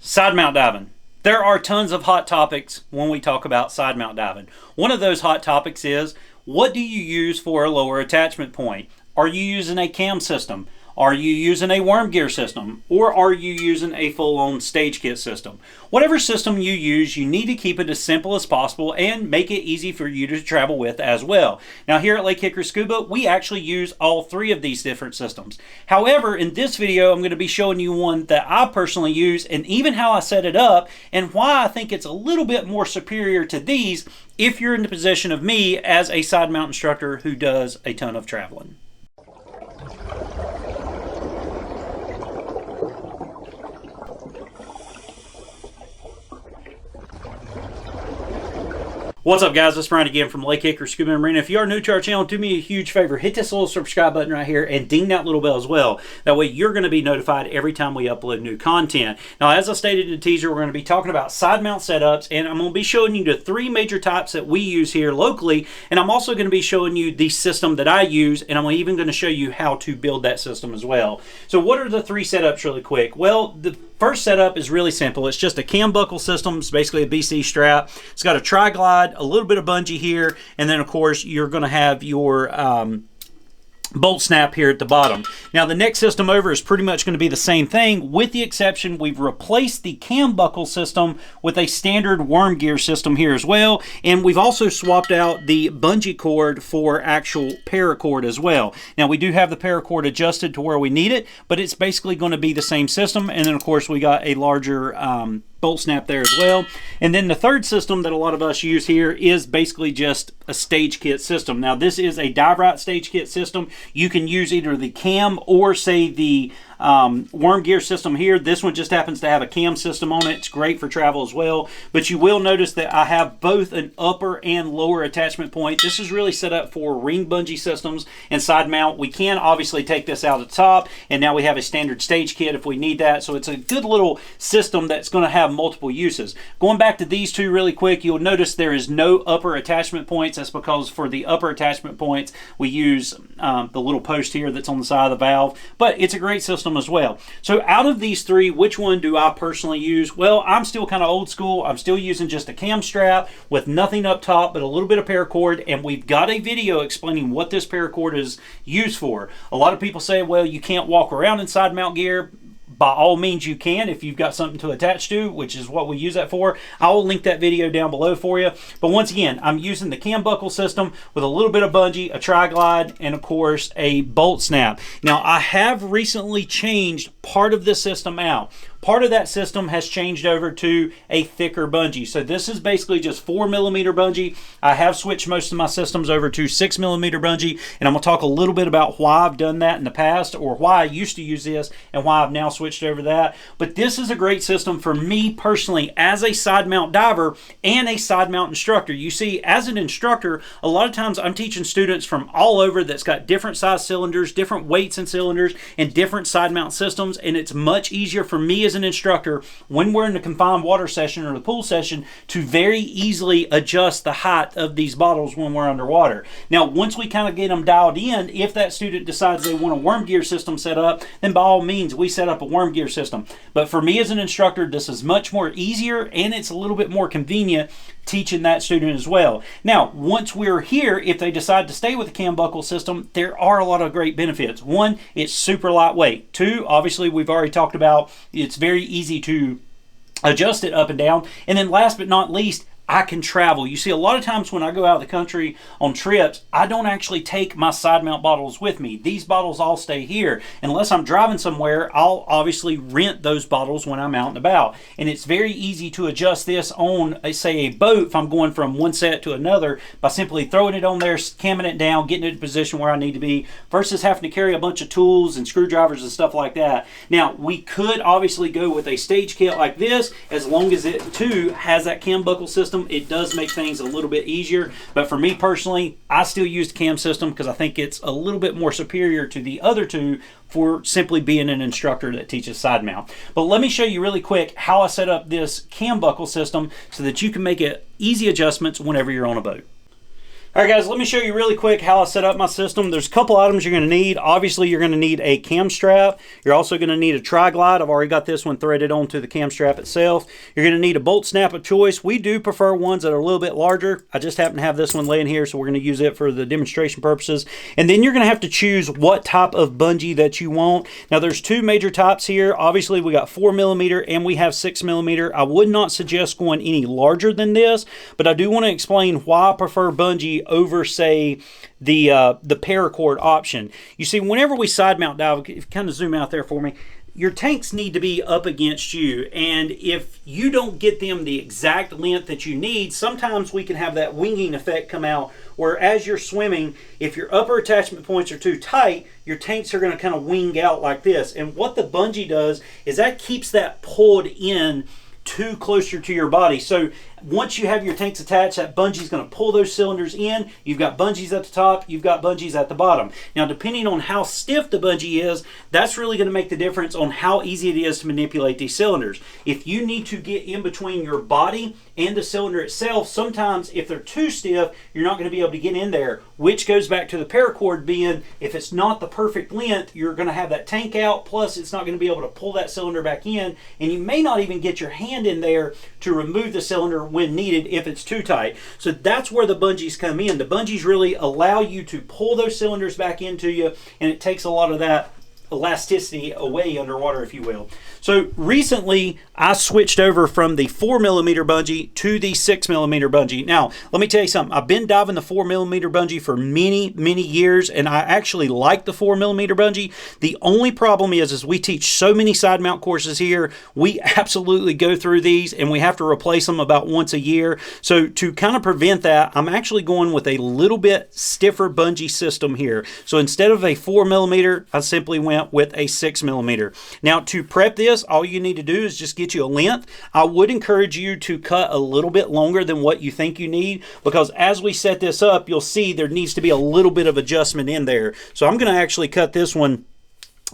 Side mount diving. There are tons of hot topics when we talk about side mount diving. One of those hot topics is, what do you use for a lower attachment point? Are you using a cam system? Are you using a worm gear system? Or are you using a full-on stage kit system? Whatever system you use, you need to keep it as simple as possible and make it easy for you to travel with as well. Now here at Lake Hickory Scuba, we actually use all three of these different systems. However, in this video, I'm going to be showing you one that I personally use and even how I set it up and why I think it's a little bit more superior to these if you're in the position of me as a side mount instructor who does a ton of traveling. What's up, guys? It's Brian again from Lake Hickory Scuba and Marina. If you are new to our channel, do me a huge favor. Hit this little subscribe button right here and ding that little bell as well. That way you're going to be notified every time we upload new content. Now, as I stated in the teaser, we're going to be talking about side mount setups, and I'm going to be showing you the three major types that we use here locally, and I'm also going to be showing you the system that I use, and I'm even going to show you how to build that system as well. So what are the three setups really quick? Well, the first setup is really simple. It's just a cam buckle system. It's basically a BC strap. It's got a tri-glide, a little bit of bungee here, and then of course you're going to have your bolt snap here at the bottom. Now the next system over is pretty much going to be the same thing, with the exception we've replaced the cam buckle system with a standard worm gear system here as well, and we've also swapped out the bungee cord for actual paracord as well. Now we do have the paracord adjusted to where we need it, but it's basically going to be the same system, and then of course we got a larger bolt snap there as well. And then the third system that a lot of us use here is basically just a stage kit system. Now this is a dive right stage kit system. You can use either the cam or say the worm gear system here. This one just happens to have a cam system on it. It's great for travel as well, but you will notice that I have both an upper and lower attachment point. This is really set up for ring bungee systems and side mount. We can obviously take this out at the top, and now we have a standard stage kit if we need that. So it's a good little system that's going to have multiple uses. Going back to these two really quick, you'll notice there is no upper attachment points. That's because for the upper attachment points we use the little post here that's on the side of the valve, but it's a great system as well. So out of these three, which one do I personally use? Well, I'm still kind of old school. I'm still using just a cam strap with nothing up top but a little bit of paracord, and we've got a video explaining what this paracord is used for. A lot of people say, well, you can't walk around in side mount gear. By all means you can if you've got something to attach to, which is what we use that for. I will link that video down below for you. But once again, I'm using the cam buckle system with a little bit of bungee, a tri-glide, and of course a bolt snap. Now I have recently changed part of this system out. Part of that system has changed over to a thicker bungee. So this is basically just 4mm bungee. I have switched most of my systems over to 6mm bungee, and I'm going to talk a little bit about why I've done that in the past, or why I used to use this and why I've now switched over that. But this is a great system for me personally as a side mount diver and a side mount instructor. You see, as an instructor, a lot of times I'm teaching students from all over that's got different size cylinders, different weights and cylinders, and different side mount systems, and it's much easier for me as an instructor when we're in the confined water session or the pool session to very easily adjust the height of these bottles when we're underwater. Now once we kind of get them dialed in, if that student decides they want a worm gear system set up, then by all means we set up a worm gear system. But for me as an instructor, this is much more easier, and it's a little bit more convenient teaching that student as well. Now once we're here, if they decide to stay with the cam buckle system, there are a lot of great benefits. One, it's super lightweight. Two, obviously we've already talked about, it's very easy to adjust it up and down. And then last but not least, I can travel. You see, a lot of times when I go out of the country on trips, I don't actually take my side mount bottles with me. These bottles all stay here. Unless I'm driving somewhere, I'll obviously rent those bottles when I'm out and about. And it's very easy to adjust this on, say, a boat if I'm going from one set to another by simply throwing it on there, camming it down, getting it in position where I need to be, versus having to carry a bunch of tools and screwdrivers and stuff like that. Now, we could obviously go with a stage kit like this, as long as it too has that cam buckle system. It does make things a little bit easier, but for me personally, I still use the cam system because I think it's a little bit more superior to the other two for simply being an instructor that teaches side mount. But let me show you really quick how I set up this cam buckle system so that you can make it easy adjustments whenever you're on a boat. All right, guys, let me show you really quick how I set up my system. There's a couple items you're going to need. Obviously, you're going to need a cam strap. You're also going to need a tri-glide. I've already got this one threaded onto the cam strap itself. You're going to need a bolt snap of choice. We do prefer ones that are a little bit larger. I just happen to have this one laying here, so we're going to use it for the demonstration purposes. And then you're going to have to choose what type of bungee that you want. Now, there's two major types here. Obviously, we got 4mm and we have 6mm. I would not suggest going any larger than this, but I do want to explain why I prefer bungee over, say, the paracord option. You see, whenever we side mount dive, if you kind of zoom out there for me, your tanks need to be up against you, and if you don't get them the exact length that you need, sometimes we can have that winging effect come out, where as you're swimming, if your upper attachment points are too tight, your tanks are going to kind of wing out like this. And what the bungee does is that keeps that pulled in too closer to your body. So once you have your tanks attached, that bungee is going to pull those cylinders in. You've got bungees at the top, you've got bungees at the bottom. Now, depending on how stiff the bungee is, that's really going to make the difference on how easy it is to manipulate these cylinders. If you need to get in between your body and the cylinder itself, sometimes if they're too stiff, you're not going to be able to get in there, which goes back to the paracord being, if it's not the perfect length, you're going to have that tank out, plus it's not going to be able to pull that cylinder back in, and you may not even get your hand in there to remove the cylinder when needed if it's too tight. So that's where the bungees come in. The bungees really allow you to pull those cylinders back into you, and it takes a lot of that elasticity away underwater, if you will. So recently I switched over from the 4mm bungee to the 6mm bungee. Now let me tell you something, I've been diving the 4mm bungee for many years, and I actually like the 4mm bungee. The only problem is we teach so many side mount courses here, we absolutely go through these and we have to replace them about once a year. So to kind of prevent that, I'm actually going with a little bit stiffer bungee system here. So instead of a 4mm, I simply went with a 6mm. Now to prep this, all you need to do is just get you a length. I would encourage you to cut a little bit longer than what you think you need, because as we set this up, you'll see there needs to be a little bit of adjustment in there. So I'm going to actually cut this one.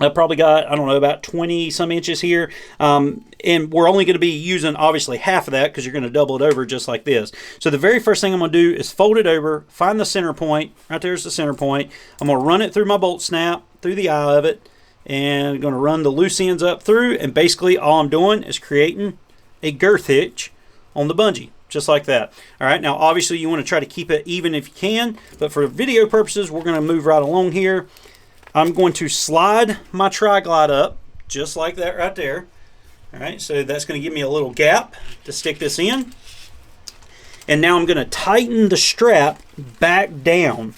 I've probably got, I don't know, about 20 some inches here. And we're only going to be using obviously half of that because you're going to double it over just like this. So the very first thing I'm going to do is fold it over, find the center point. Right there's the center point. I'm going to run it through my bolt snap, through the eye of it, and I'm going to run the loose ends up through, and basically all I'm doing is creating a girth hitch on the bungee, just like that. All right, now obviously you want to try to keep it even if you can, but for video purposes, we're going to move right along here. I'm going to slide my tri-glide up, just like that right there. All right, so that's going to give me a little gap to stick this in. And now I'm going to tighten the strap back down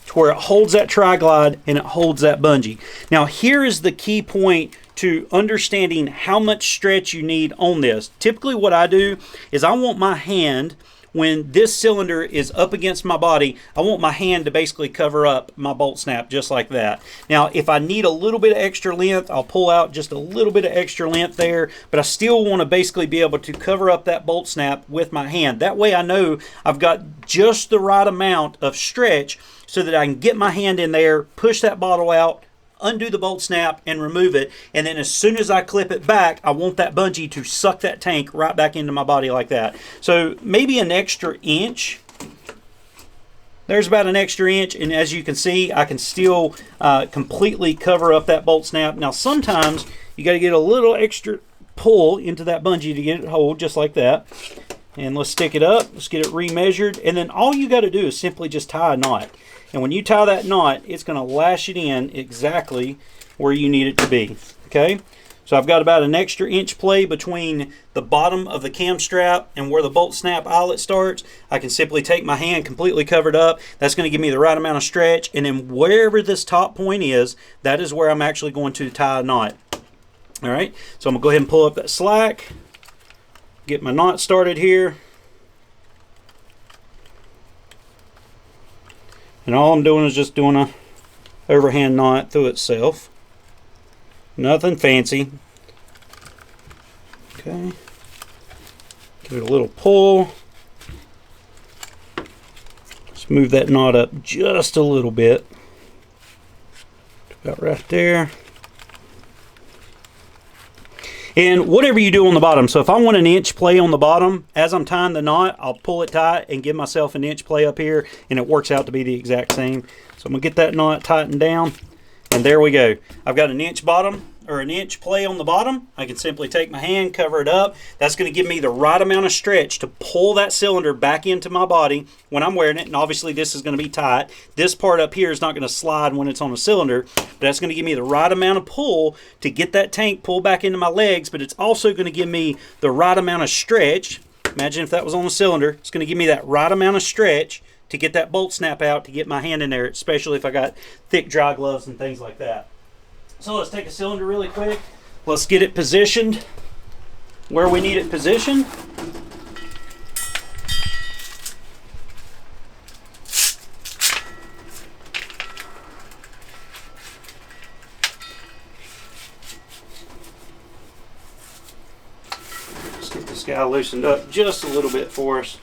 to where it holds that tri-glide and it holds that bungee. Now here is the key point to understanding how much stretch you need on this. Typically what I do is I want my hand, when this cylinder is up against my body, I want my hand to basically cover up my bolt snap just like that. Now, if I need a little bit of extra length, I'll pull out just a little bit of extra length there, but I still want to basically be able to cover up that bolt snap with my hand. That way I know I've got just the right amount of stretch so that I can get my hand in there, push that bottle out, undo the bolt snap and remove it, and then as soon as I clip it back, I want that bungee to suck that tank right back into my body like that. So maybe an extra inch. There's about an extra inch, and as you can see, I can still completely cover up that bolt snap. Now sometimes you got to get a little extra pull into that bungee to get it hold, just like that. And let's stick it up, let's get it remeasured, and then all you got to do is simply just tie a knot. And when you tie that knot, it's going to lash it in exactly where you need it to be. Okay, so I've got about an extra inch play between the bottom of the cam strap and where the bolt snap eyelet starts. I can simply take my hand completely covered up. That's going to give me the right amount of stretch, and then wherever this top point is, that is where I'm actually going to tie a knot. All right, so I'm going to go ahead and pull up that slack, get my knot started here. And all I'm doing is just doing a overhand knot through itself. Nothing fancy. Okay. Give it a little pull. Let's move that knot up just a little bit. About right there. And whatever you do on the bottom, so if I want an inch play on the bottom, as I'm tying the knot, I'll pull it tight and give myself an inch play up here, and it works out to be the exact same. So I'm gonna get that knot tightened down, and there we go. I've got an inch bottom, or an inch play on the bottom. I can simply take my hand, cover it up. That's going to give me the right amount of stretch to pull that cylinder back into my body when I'm wearing it. And obviously this is going to be tight. This part up here is not going to slide when it's on a cylinder, but that's going to give me the right amount of pull to get that tank pulled back into my legs, but it's also going to give me the right amount of stretch. Imagine if that was on a cylinder. It's going to give me that right amount of stretch to get that bolt snap out, to get my hand in there, especially if I got thick dry gloves and things like that. So let's take a cylinder really quick. Let's get it positioned where we need it positioned. Let's get this guy loosened up just a little bit for us.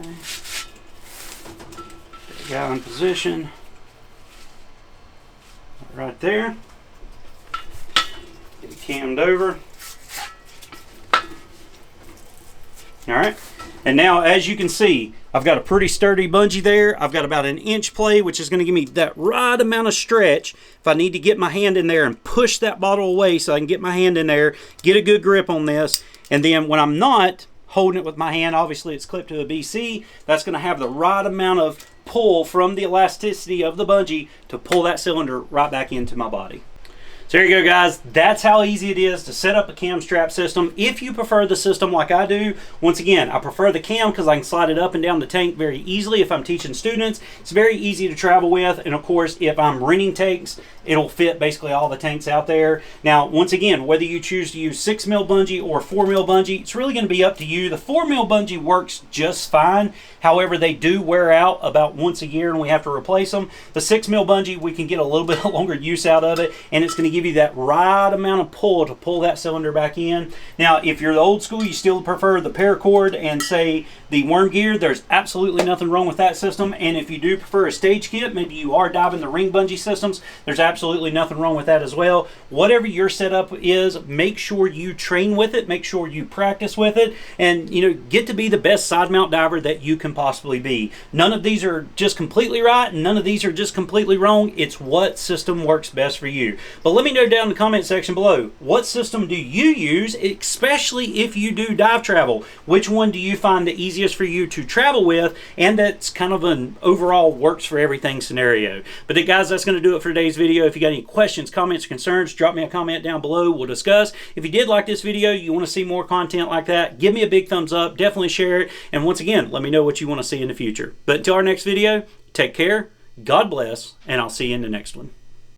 Okay. Get the guy in position. Right there. Get it cammed over. Alright, and now as you can see, I've got a pretty sturdy bungee there. I've got about an inch play, which is going to give me that right amount of stretch if I need to get my hand in there and push that bottle away so I can get my hand in there, get a good grip on this, and then when I'm not holding it with my hand, obviously it's clipped to a BC, that's going to have the right amount of pull from the elasticity of the bungee to pull that cylinder right back into my body. So there you go, guys. That's how easy it is to set up a cam strap system. If you prefer the system like I do, once again, I prefer the cam because I can slide it up and down the tank very easily if I'm teaching students. It's very easy to travel with, and of course, if I'm renting tanks, it'll fit basically all the tanks out there. Now, once again, whether you choose to use 6mm bungee or 4mm bungee, it's really going to be up to you. The 4mm bungee works just fine. However, they do wear out about once a year and we have to replace them. The 6mm bungee, we can get a little bit longer use out of it, and it's going to give you that right amount of pull to pull that cylinder back in. Now, if you're the old school, you still prefer the paracord and say the worm gear, there's absolutely nothing wrong with that system. And if you do prefer a stage kit, maybe you are diving the ring bungee systems, there's absolutely nothing wrong with that as well. Whatever your setup is, make sure you train with it, make sure you practice with it, and get to be the best side mount diver that you can possibly be. None of these are just completely right, and none of these are just completely wrong. It's what system works best for you. But let me know down in the comment section below, what system do you use, especially if you do dive travel? Which one do you find the easiest for you to travel with, and that's kind of an overall works for everything scenario. But guys, that's going to do it for today's video. If you got any questions, comments, or concerns, drop me a comment down below. We'll discuss. If you did like this video, you want to see more content like that, give me a big thumbs up, definitely share it, and once again, let me know what you want to see in the future. But until our next video, take care, God bless, and I'll see you in the next one.